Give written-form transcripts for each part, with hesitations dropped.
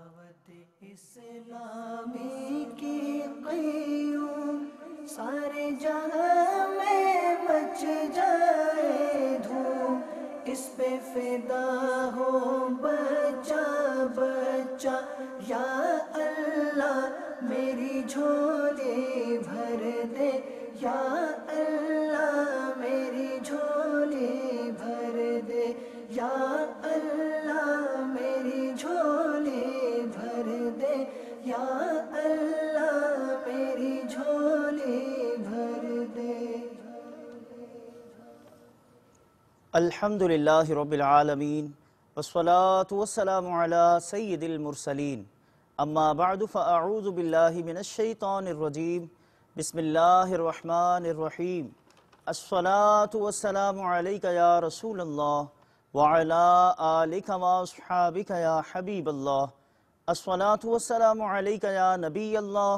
دعوت اسلامی کی قیوم سارے جہاں میں مچ جائے دھوم، اس پہ فدا ہو بچہ بچہ، یا اللہ میری جھولی بھر دے، یا اللہ میری جھولی بھر دے، یا اللہ میری جھولی بھر دے، یا اللہ میری جھولی بھر دے۔ الحمدللہ رب العالمین والصلاة والسلام علی سید المرسلین، اما بعد فاعوذ باللہ من الشیطان الرجیم، بسم اللہ الرحمن الرحیم۔ الصلاة والسلام علیک یا رسول اللہ وعلی آلک واصحابک یا حبیب اللہ، الصلاة والسلام علیک یا نبی اللہ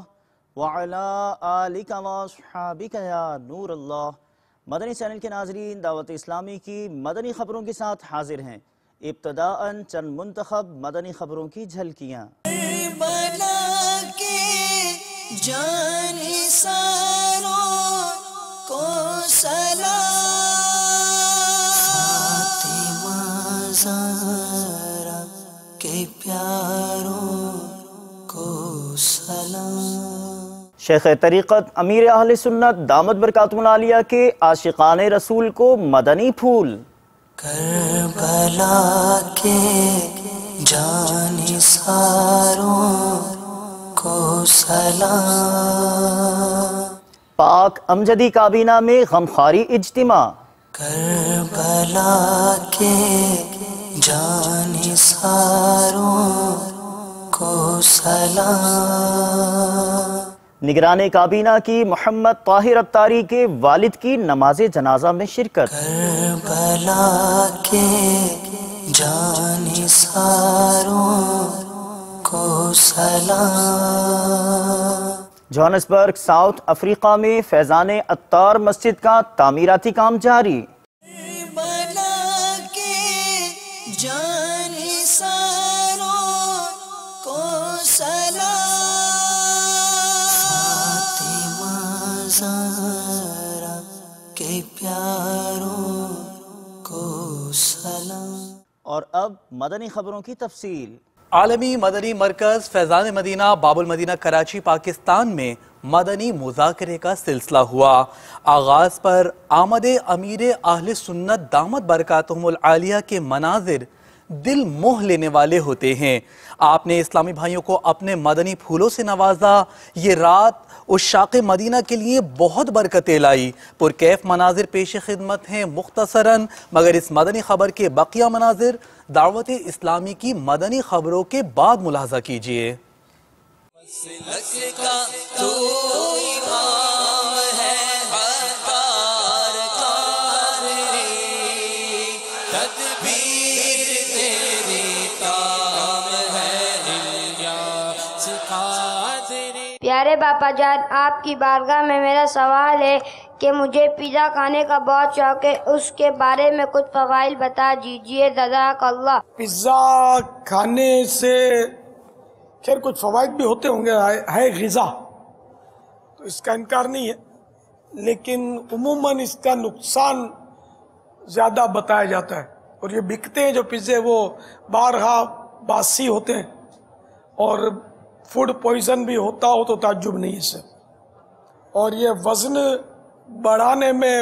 وعلی آلک واصحابک یا نور اللہ۔ مدنی چینل کے ناظرین، دعوت اسلامی کی مدنی خبروں کے ساتھ حاضر ہیں۔ ابتداءً چند منتخب مدنی خبروں کی جھلکیاں۔ بلا کے جانثاروں کو سلام، فاطمہ زہرا کے پیاروں کو سلام۔ شیخ طریقت امیر اہل سنت دامت برکاتہ العالیہ کے عاشقان رسول کو مدنی پھول۔ کربلا کے جانثاروں کو سلام، پاک امجدی کابینہ میں غمخواری اجتماع۔ کربلا کے جانثاروں کو سلام۔ نگران کابینہ کی محمد طاہر ابتاری کے والد کی نماز جنازہ میں شرکت۔ کربلا کے جانثاروں کو سلام۔ جوہانسبرگ ساؤتھ افریقہ میں فیضان عطار مسجد کا تعمیراتی کام جاری۔ کربلا کے جانثاروں کو سلام، فاطمہ زہرا کے پیاروں کو سلام۔ اور اب مدنی خبروں کی تفصیل۔ عالمی مدنی مرکز فیضان مدینہ باب المدینہ کراچی پاکستان میں مدنی مذاکرے کا سلسلہ ہوا۔ آغاز پر آمد امیر اہل سنت دامت برکاتہم العالیہ کے مناظر دل موہ لینے والے ہوتے ہیں۔ آپ نے اسلامی بھائیوں کو اپنے مدنی پھولوں سے نوازا۔ یہ رات عشاق مدینہ کے لیے بہت برکتیں لائی۔ پرکیف مناظر پیش خدمت ہیں مختصراً، مگر اس مدنی خبر کے بقیہ مناظر دعوت اسلامی کی مدنی خبروں کے بعد ملاحظہ کیجیے۔ پیارے باپا جان، آپ کی بارگاہ میں میرا سوال ہے کہ مجھے پیزا کھانے کا بہت شوق ہے، اس کے بارے میں کچھ فوائد بتا دیجیے، جزاک اللہ۔ پیزا کھانے سے خیر کچھ فوائد بھی ہوتے ہوں گے، ہے غذا تو اس کا انکار نہیں ہے، لیکن عموماً اس کا نقصان زیادہ بتایا جاتا ہے، اور یہ بکتے ہیں جو پیزے وہ بارہا باسی ہوتے ہیں، اور فوڈ پوائزن بھی ہوتا ہو تو تعجب نہیں اس سے، اور یہ وزن بڑھانے میں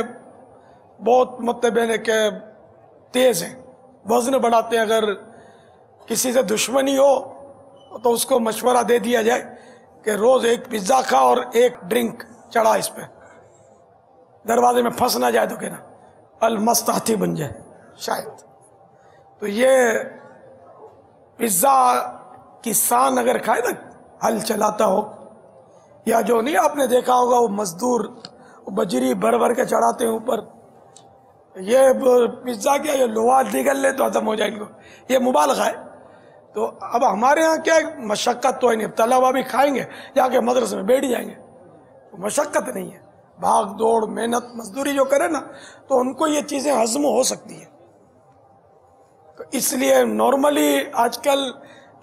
بہت متبین ہے کہ تیز ہیں، وزن بڑھاتے ہیں۔ اگر کسی سے دشمنی ہو تو اس کو مشورہ دے دیا جائے کہ روز ایک پیزا کھا اور ایک ڈرنک چڑھا اس پہ، دروازے میں پھنس نہ جائے تو کہنا المست ہاتھی بن جائے شاید۔ تو یہ پیزا کسان اگر کھائے نا، ہل چلاتا ہو، یا جو نہیں آپ نے دیکھا ہوگا وہ مزدور بجری بھر بھر کے چڑھاتے ہیں اوپر، یہ پیزا کیا یہ لوہا نگل لے تو ختم ہو جائے ان کو، یہ مبالغہ ہے۔ تو اب ہمارے ہاں کیا مشقت تو ہے نہیں، طلبہ بھی کھائیں گے جا کے مدرسے میں بیٹھ جائیں گے، مشقت نہیں ہے، بھاگ دوڑ محنت مزدوری جو کرے نا تو ان کو یہ چیزیں ہضم ہو سکتی ہیں۔ تو اس لیے نارملی آج کل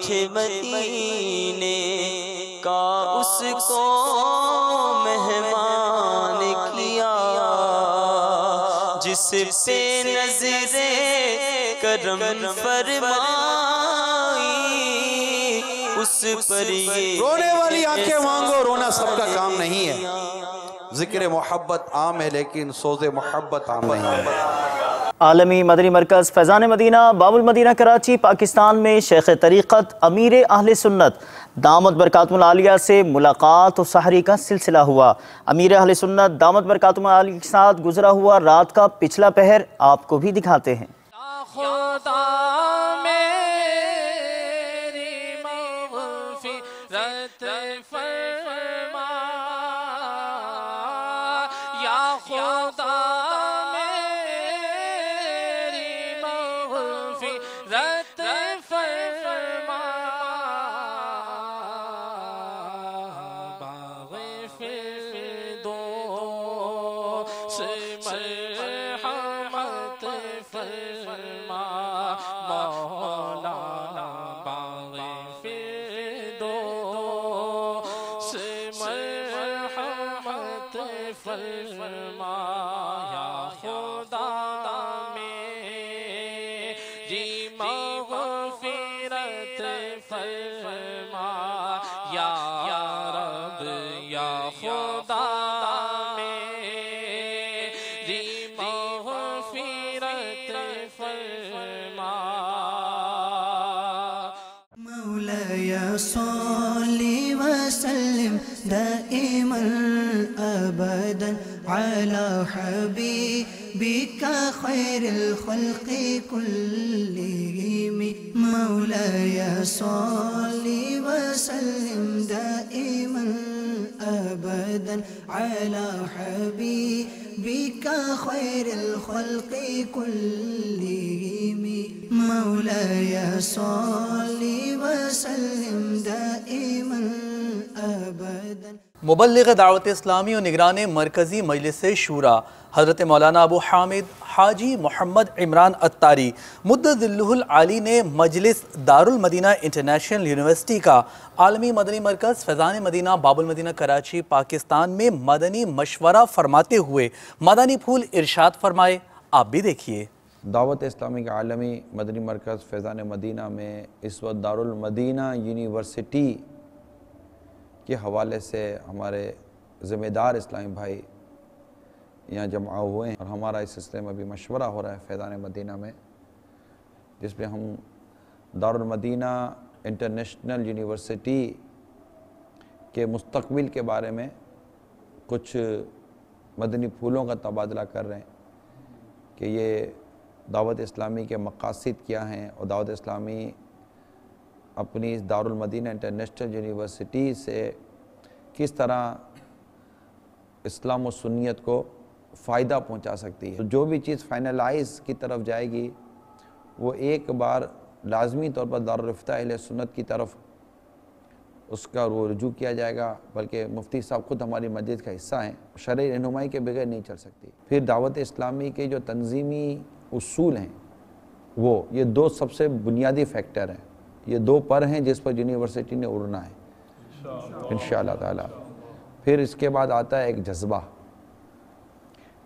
میٹھے مدینے کا اس کو مہمان کیا، جس پہ نظر کرم فرمائی اس پر یہ رونے والی آنکھیں مانگو، رونا سب کا کام نہیں ہے۔ ذکر محبت عام ہے لیکن سوز محبت عام نہیں ہے۔ عالمی مدنی مرکز فیضان مدینہ باب المدینہ کراچی پاکستان میں شیخ طریقت امیر اہل سنت دامت برکاتہم العالیہ سے ملاقات و سحری کا سلسلہ ہوا۔ امیر اہل سنت دامت برکاتہم العالیہ کے ساتھ گزرا ہوا رات کا پچھلا پہر آپ کو بھی دکھاتے ہیں۔ خدا میری مغفرت فرما، یا خدا میری مغفرت فرما، باغ فردوس مرحمت فرما، مولانا باغ فردوس مرحمت فرما، یا خدا میری مغفرت فرما، یا رب یا خدا میری مغفرت فرما۔ مولاي صل وسلم دائما أبدا على حبيبك خير الخلق كلهم، مولاي صل وسلم دائما أبدا على حبيبك خير الخلق كلهم، مولاي صل وسلم دائما أبدا۔ مبلغ دعوت اسلامی و نگران مرکزی مجلس شورا حضرت مولانا ابو حامد حاجی محمد عمران اتاری مدد ذلہ العالی نے مجلس دارالمدینہ انٹرنیشنل یونیورسٹی کا عالمی مدنی مرکز فیضان مدینہ باب المدینہ کراچی پاکستان میں مدنی مشورہ فرماتے ہوئے مدنی پھول ارشاد فرمائے، آپ بھی دیکھیے۔ دعوت اسلامی کا عالمی مدنی مرکز فیضان مدینہ میں اس وقت دارالمدینہ یونیورسٹی کے حوالے سے ہمارے ذمہ دار اسلامی بھائی یہاں جمع ہوئے ہیں، اور ہمارا اس سلسلے میں بھی مشورہ ہو رہا ہے فیضان مدینہ میں، جس میں ہم دارالمدینہ انٹرنیشنل یونیورسٹی کے مستقبل کے بارے میں کچھ مدنی پھولوں کا تبادلہ کر رہے ہیں کہ یہ دعوت اسلامی کے مقاصد کیا ہیں، اور دعوت اسلامی اپنی اس دارالمدینہ انٹرنیشنل یونیورسٹی سے کس طرح اسلام و سنیت کو فائدہ پہنچا سکتی ہے۔ جو بھی چیز فائنلائز کی طرف جائے گی وہ ایک بار لازمی طور پر دارالفتہ اہل سنت کی طرف اس کا رجوع کیا جائے گا، بلکہ مفتی صاحب خود ہماری مسجد کا حصہ ہیں، شرعی رہنمائی کے بغیر نہیں چل سکتی۔ پھر دعوت اسلامی کے جو تنظیمی اصول ہیں وہ یہ دو سب سے بنیادی فیکٹر ہیں، یہ دو پر ہیں جس پر یونیورسٹی نے اڑنا ہے انشاءاللہ تعالی۔ پھر اس کے بعد آتا ہے ایک جذبہ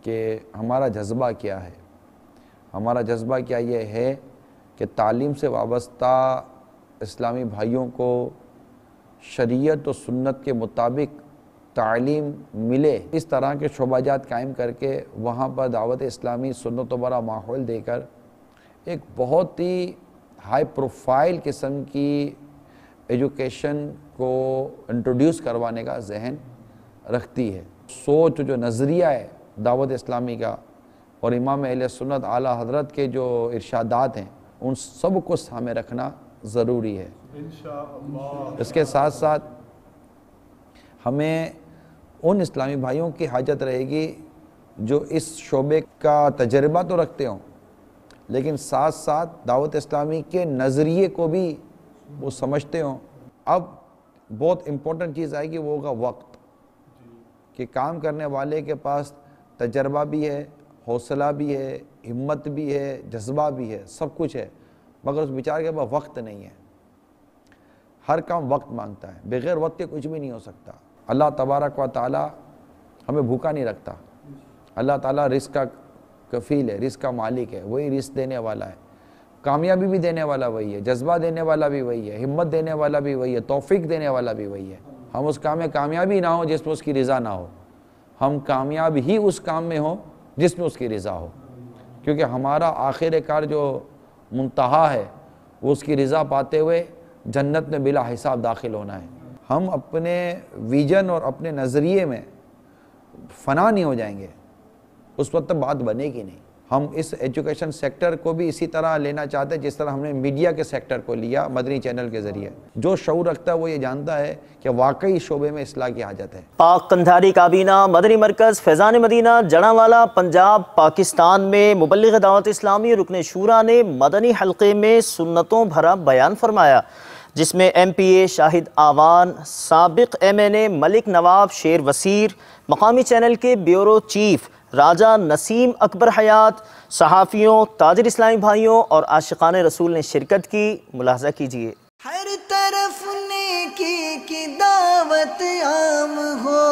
کہ ہمارا جذبہ کیا ہے۔ ہمارا جذبہ کیا یہ ہے کہ تعلیم سے وابستہ اسلامی بھائیوں کو شریعت و سنت کے مطابق تعلیم ملے، اس طرح کے شعبہ جات قائم کر کے وہاں پر دعوت اسلامی سنت و برا ماحول دے کر ایک بہت ہی ہائی پروفائل قسم کی ایجوکیشن کو انٹروڈیوس کروانے کا ذہن رکھتی ہے۔ سوچ جو نظریہ ہے دعوت اسلامی کا اور امام اہل سنت اعلیٰ حضرت کے جو ارشادات ہیں ان سب کو سامنے رکھنا ضروری ہے۔ اس کے ساتھ ساتھ ہمیں ان اسلامی بھائیوں کی حاجت رہے گی جو اس شعبے کا تجربہ تو رکھتے ہوں لیکن ساتھ ساتھ دعوت اسلامی کے نظریے کو بھی وہ سمجھتے ہوں۔ اب بہت امپورٹنٹ چیز آئے گی، وہ ہوگا وقت، کہ کام کرنے والے کے پاس تجربہ بھی ہے، حوصلہ بھی ہے، ہمت بھی ہے، جذبہ بھی ہے، سب کچھ ہے، مگر اس بیچارے کے پاس وقت نہیں ہے۔ ہر کام وقت مانگتا ہے، بغیر وقت کے کچھ بھی نہیں ہو سکتا۔ اللہ تبارک و تعالی ہمیں بھوکا نہیں رکھتا۔ اللہ تعالیٰ رزق کا کفیل ہے، رزق کا مالک ہے، وہی رزق دینے والا ہے، کامیابی بھی دینے والا وہی ہے، جذبہ دینے والا بھی وہی ہے، ہمت دینے والا بھی وہی ہے، توفیق دینے والا بھی وہی ہے۔ ہم اس کام میں کامیابی نہ ہو جس میں اس کی رضا نہ ہو، ہم کامیاب ہی اس کام میں ہوں جس میں اس کی رضا ہو، کیونکہ ہمارا آخر کار جو منتہا ہے وہ اس کی رضا پاتے ہوئے جنت میں بلا حساب داخل ہونا ہے۔ ہم اپنے ویژن اور اپنے نظریے میں فنا نہیں ہو جائیں گے، اس وقت تک بات بنے گی نہیں۔ ہم اس ایجوکیشن سیکٹر کو بھی اسی طرح لینا چاہتے ہیں جس طرح ہم نے میڈیا کے سیکٹر کو لیا مدنی چینل کے ذریعے۔ جو شعور رکھتا ہے وہ یہ جانتا ہے کہ واقعی شعبے میں اصلاح کی حاجت ہے۔ پاک قندھاری کابینہ مدنی مرکز فیضان مدینہ جڑاوالا پنجاب پاکستان میں مبلغ دعوت اسلامی رکن شورا نے مدنی حلقے میں سنتوں بھرا بیان فرمایا، جس میں ایم پی اے شاہد آوان، سابق ایم این اے ملک نواب شیر وسیر، مقامی چینل کے بیورو چیف راجہ نسیم اکبر حیات، صحافیوں، تاجر اسلامی بھائیوں اور عاشقان رسول نے شرکت کی۔ ملاحظہ کیجیے۔ ہر طرف نیکی کی دعوت عام ہو،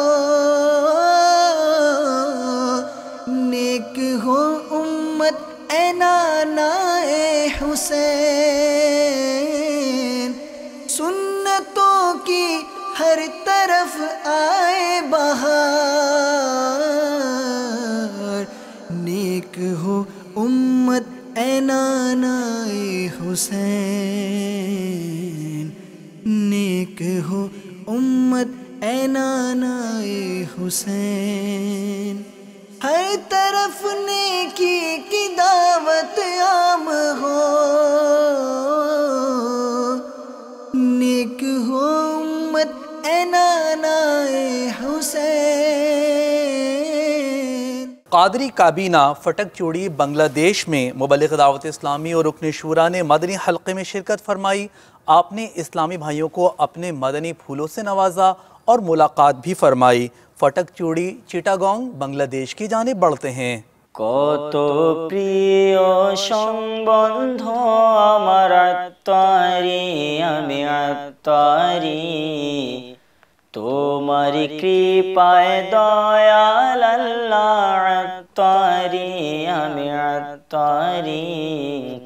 نیک ہو امت اے نانا اے حسین، سنتوں کی ہر طرف آئے بہار، نیک ہو امت اے نانا اے حسین، نیک ہو امت اے نانا اے حسین، ہر طرف نیکی کی دعوت عام ہو، نیک ہو امت اے نانا اے حسین۔ قادری کابینہ فٹک چوڑی بنگلہ دیش میں مبلغ دعوت اسلامی اور رکن شورا نے مدنی حلقے میں شرکت فرمائی۔ آپ نے اسلامی بھائیوں کو اپنے مدنی پھولوں سے نوازا اور ملاقات بھی فرمائی۔ فٹک چوڑی چیٹاگانگ بنگلہ دیش کی جانب بڑھتے ہیں۔ কত প্রিয় সম্বন্ধ আমার আত্মারি, আমি আত্মারি, তোমার কৃপায় দয়াল আল্লাহ আত্মারি, আমি আত্মারি,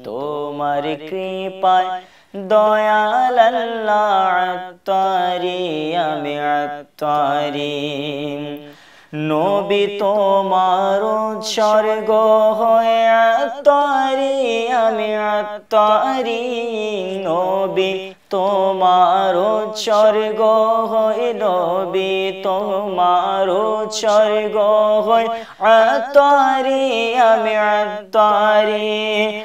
তোমার কৃপায় দয়াল আল্লাহ আত্মারি, আমি আত্মারি। নবী তোমার উৎসর্গ হয়ে আত্মারি, আমি আত্মারি, নবী তোমার উৎসর্গ হয়ে, নবী তোমার উৎসর্গ হয়ে আত্মারি, আমি আত্মারি۔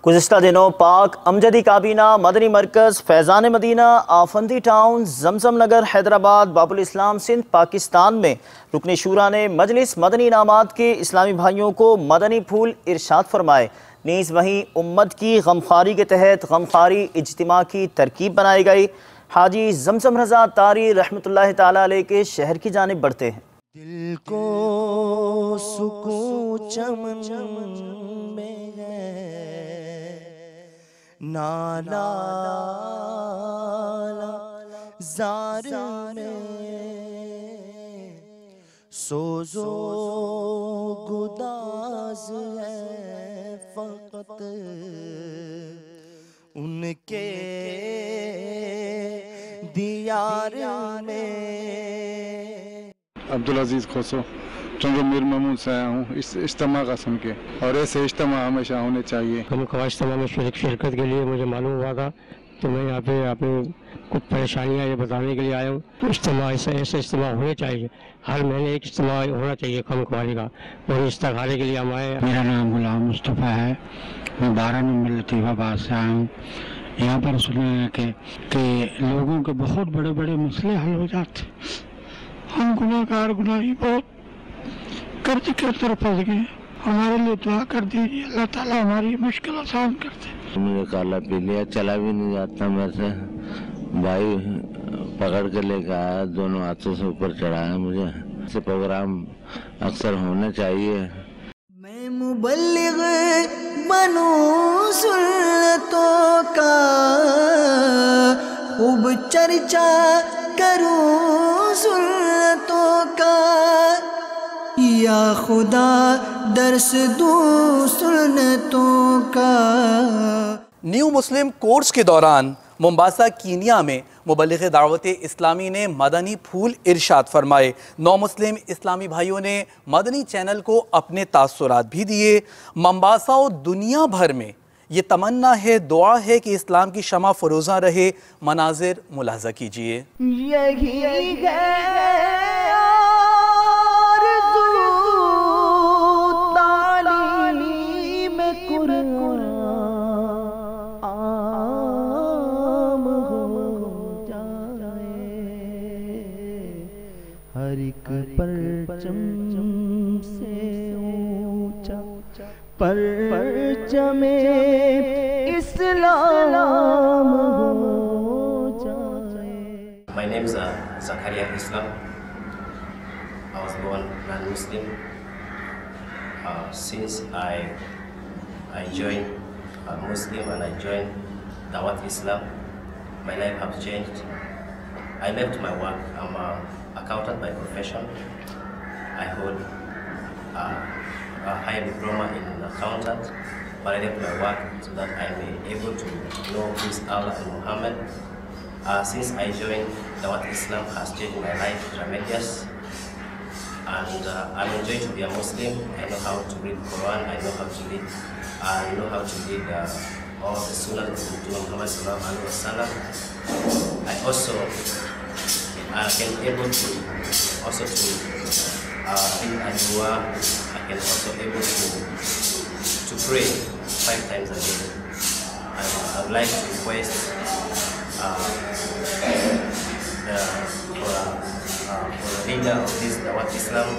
گزشتہ دنوں پاک امجدی کابینہ مدنی مرکز فیضان مدینہ آفندی ٹاؤن زمزم نگر حیدرآباد باب الاسلام سندھ پاکستان میں رکن شورا نے مجلس مدنی انعامات کے اسلامی بھائیوں کو مدنی پھول ارشاد فرمائے۔ نیز وہیں امت کی غمخواری کے تحت غمخواری اجتماع کی ترکیب بنائی گئی۔ حاجی زمزم رضا تاری رحمۃ اللہ تعالیٰ علیہ کے شہر کی جانب بڑھتے ہیں۔ دل کو سکون چمن میں ہے، نالا زار میں سوز و گداز ہے فقط ان کے دیار میں۔ عبدالعزیز کھوسو چنگو میر ممون سے آیا ہوں اس اجتماع کا سن کے، اور ایسے اجتماع ہمیشہ ہونے چاہیے۔ ہم خواہش اجتماع میں شرکت کے لیے مجھے معلوم ہوا تھا تو میں یہاں پہ اپنی کچھ پریشانیاں یہ بتانے کے لیے آیا ہوں۔ اجتماع ایسے اجتماع ہونے چاہیے، ہر مہینے ایک اجتماع ہونا چاہیے کم خواری کا، اور استخارے کے لیے ہم آئے۔ میرا نام غلام مصطفیٰ ہے، میں 12 نمبر لطیف آباد سے آیا ہوں۔ یہاں پر سنا ہے کہ لوگوں کے بہت بڑے بڑے مسئلے حل ہو جاتے، ہم گناہ کار گناہی بہت کرتے کرتے پھنس گئے، ہمارے لیے دعا کر دیجیے، اللہ تعالیٰ ہماری مشکل آسان کر دے۔ مجھے کالا پی لیا، چلا بھی نہیں جاتا میرے سے، بھائی پکڑ کے لے کے آیا، دونوں ہاتھوں سے اوپر چڑھایا مجھے۔ ایسے پروگرام اکثر ہونے چاہیے۔ میں مبلغ بنوں سنتوں کا، خوب چرچا کروں سنتوں کا، یا خدا درس دوں سنتوں کا۔ نیو مسلم کورس کے دوران مومباسا کینیا میں مبلغ دعوت اسلامی نے مدنی پھول ارشاد فرمائے۔ 9 مسلم اسلامی بھائیوں نے مدنی چینل کو اپنے تاثرات بھی دیے۔ مومباسا و دنیا بھر میں یہ تمنا ہے، دعا ہے کہ اسلام کی شمع فروزاں رہے۔ مناظر ملاحظہ کیجئے۔ یہی ہے پرچم سے اونچا پرچم اسلام ہو جائے۔ My name is Zakaria Islam. I was born non-Muslim. Since I joined Muslim and I joined Dawat Islam, my life has changed. I left my work. I'm an accountant by profession. I hold a high diploma in accountant, but I left my work so that I may be able to know who is Allah and Muhammad. Since I joined Dawat Islam has changed my life tremendous, and I'm enjoying to be a Muslim. I know how to read Quran. I know how to read. I know how to read all the Sunnah of Muhammad sallallahu alaihi wasallam. I also can able to also to read a dua. I can also able to pray 5 times a day. I would like to request for the leader of this Dawat Islam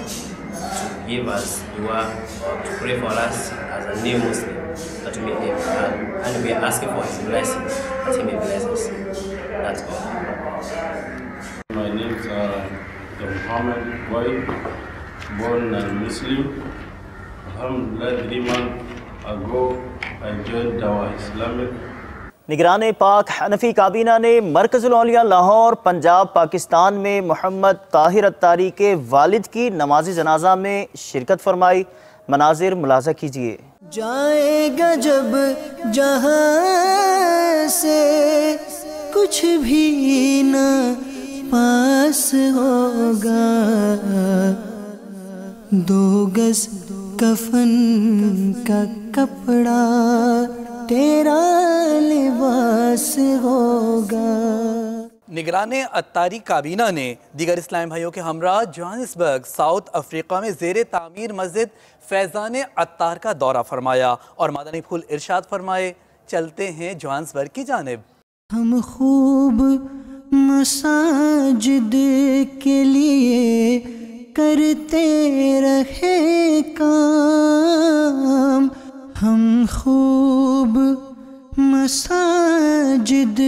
to give us dua or to pray for us as a new Muslim, that we may and we are asking for his blessing, that he may bless us. That's all. My name is Dr. Muhammad Boy, born Muslim. Alhamdulillah, 3 months ago I joined Dawah Islamic. نگران پاک حنفی کابینہ نے مرکز الاولیاء لاہور پنجاب پاکستان میں محمد طاہر عطاری کے والد کی نماز جنازہ میں شرکت فرمائی۔ مناظر ملاحظہ کیجئے۔ جائے گا جب جہاں سے کچھ بھی نہ پاس ہوگا، 2 گز کفن کا کپڑا تیرا لباس ہوگا۔ نگران عطاری کابینہ نے دیگر اسلامی بھائیوں کے ہمراہ جوہانسبرگ ساؤتھ افریقہ میں زیر تعمیر مسجد فیضان عطار کا دورہ فرمایا اور مدنی پھول ارشاد فرمائے۔ چلتے ہیں جوہانسبرگ کی جانب۔ ہم خوب مساجد کے لیے کرتے رہے کام، ہم خوب مساجد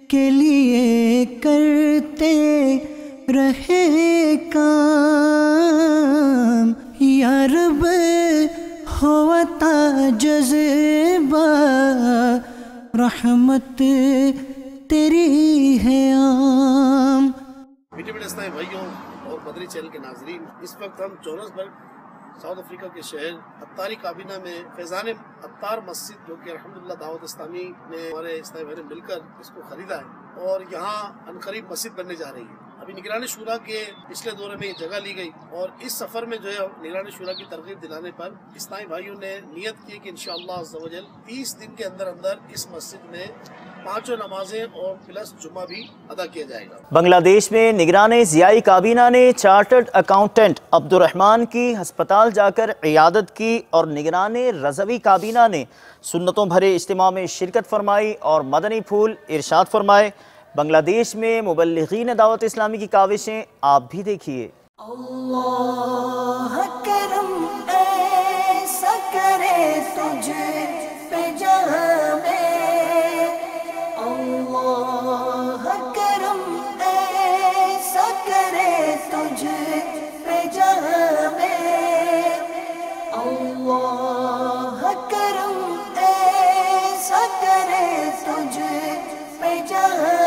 کے لیے کرتے رہے کام، یا رب ہوتا جذبہ رحمت تیری ہے عام۔ میٹھے میٹھے اسلامی بھائیوں اور مدنی چینل کے ناظرین، اس وقت ہم جوہانسبرگ ساؤتھ افریقہ کے شہر عطاری کابینہ میں فیضان عطار مسجد، جو کہ الحمدللہ دعوت اسلامی نے ہمارے اسلامی بھائی نے مل کر اس کو خریدا ہے اور یہاں عنقریب مسجد بننے جا رہی ہے۔ ابھی نگران شورا کے پچھلے دورے میں یہ جگہ لی گئی اور اس سفر میں جو ہے نگران شورا کی ترغیب دلانے پر اسلامی بھائیوں نے نیت کی کہ انشاءاللہ عز و جل 30 دن کے اندر اندر اس مسجد میں 5 نمازیں اور پلس جمعہ بھی ادا کیا جائے گا۔ بنگلہ دیش میں نگران ضیائی کابینہ نے چارٹرڈ اکاؤنٹنٹ عبد الرحمن کی ہسپتال جا کر عیادت کی اور نگران رضوی کابینہ نے سنتوں بھرے اجتماع میں شرکت فرمائی اور مدنی پھول ارشاد فرمائے۔ بنگلہ دیش میں مبلغین دعوت اسلامی کی کاوشیں آپ بھی دیکھیے۔ اللہ کرم ایسا کرے تجھ پہ جہاں میں، اللہ کرم ایسا کرے تجھ پہ جہاں میں، اللہ کرم ایسا کرے تجھ پہ جہاں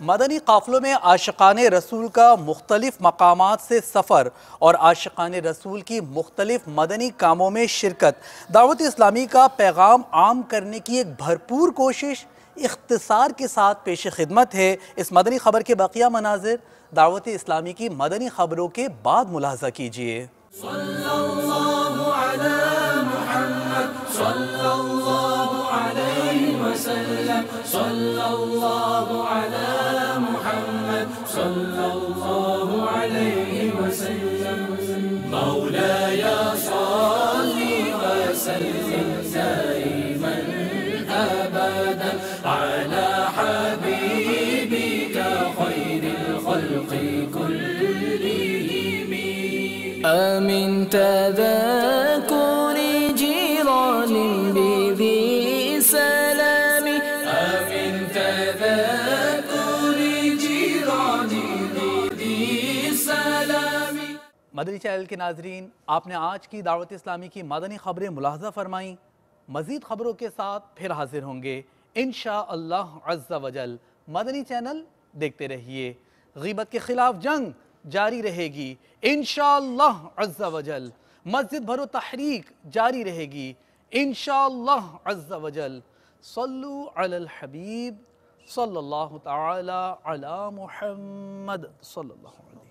مدنی قافلوں میں عاشقان رسول کا مختلف مقامات سے سفر اور عاشقان رسول کی مختلف مدنی کاموں میں شرکت دعوت اسلامی کا پیغام عام کرنے کی ایک بھرپور کوشش اختصار کے ساتھ پیش خدمت ہے۔ اس مدنی خبر کے بقیہ مناظر دعوت اسلامی کی مدنی خبروں کے بعد ملاحظہ کیجیے۔ صلی اللہ علی محمد صلی اللہ علیہ وسلم صلی اللہ علی محمد صلی اللہ علیہ وسلم مولاي صلی وسلم دائما ابدا على حبيبك خير الخلق كلهم آمن تذكر جيران بذي سلام آمن تذكر جيران بذي سلام۔ مدنی چینل کے ناظرین، آپ نے آج کی دعوت اسلامی کی مدنی خبریں ملاحظہ فرمائیں۔ مزید خبروں کے ساتھ پھر حاضر ہوں گے انشاءاللہ عز و جل۔ مدنی چینل دیکھتے رہیے۔ غیبت کے خلاف جنگ جاری رہے گی انشاءاللہ عز و جل۔ مسجد بھرو تحریک جاری رہے گی انشاءاللہ عز و جل۔ صلو علی الحبیب صلی اللہ تعالی علی محمد صلی اللہ علیہ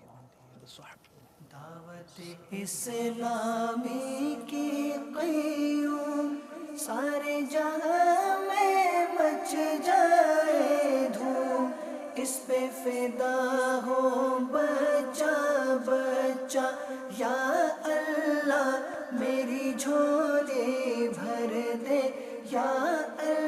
وسلم۔ دعوت اسلامی کی قیوم سارے جہاں میں مچ جائے دھوم، اس پہ فدا ہو بچہ بچہ یا اللہ میری جھولی بھر دے یا اللہ